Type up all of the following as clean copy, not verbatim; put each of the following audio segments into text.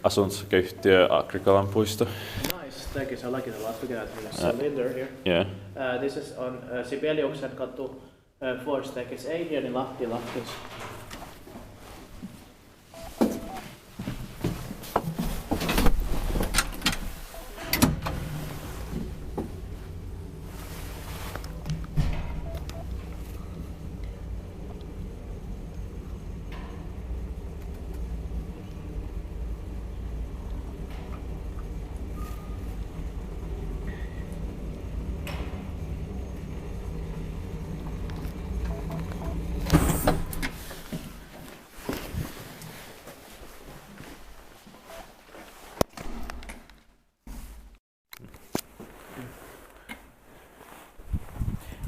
Asuntosakeyhtiö Agrikolan puisto. Nice, thank you. So I like it a lot. We got a cylinder here. Yeah. This is on Sibeliuksenkatu, 4 staircase A here in Lahti.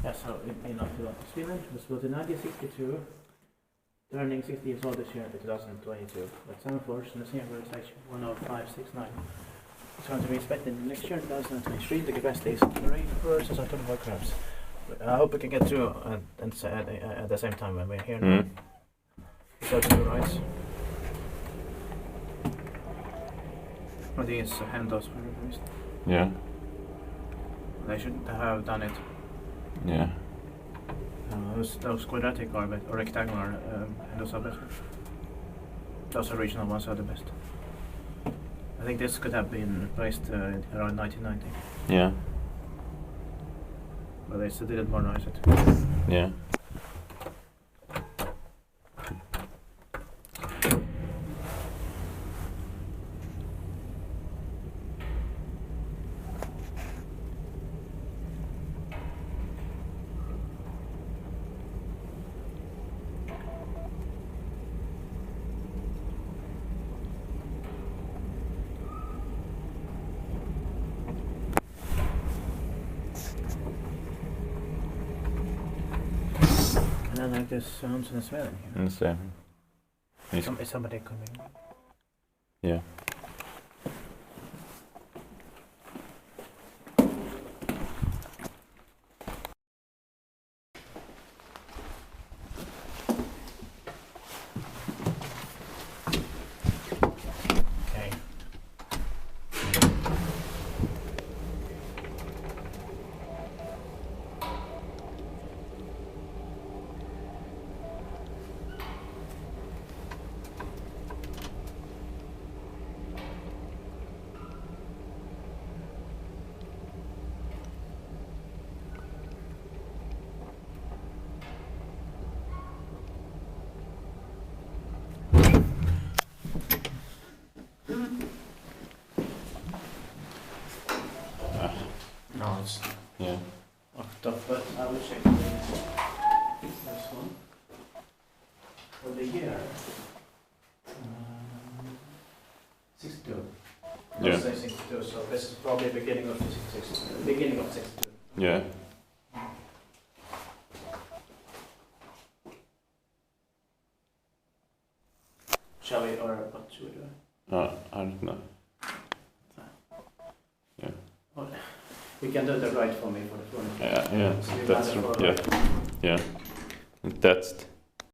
Yeah, so in Finland, it was built in 1962, turning 60 years old this year in 2022. But 7 floors and the same actually 10569. It's going to be inspected next year in 2023. The capacity is 3 versus 25 crabs. I hope we can get through at the same time when we're here now. So to the right. Are these handles for replaced? Yeah. They shouldn't have done it. Yeah. Those quadratic or rectangular handles are better. Those original ones are the best. I think this could have been replaced around 1990. Yeah. But they still didn't modernize it. Yeah. And like this sounds and smelling here. And so. Is somebody coming? Yeah. Okay. No, it's Yeah. off top, but I will check this one. For the year. 62. Yeah. Let's say 62, so this is probably beginning of 66. Beginning of 62. Yeah. Shall we, or what should we do? I don't know. Yeah. Oh, we can do the right for me for the front. Yeah. So you That's rather true. for Yeah. right. Yeah. And that's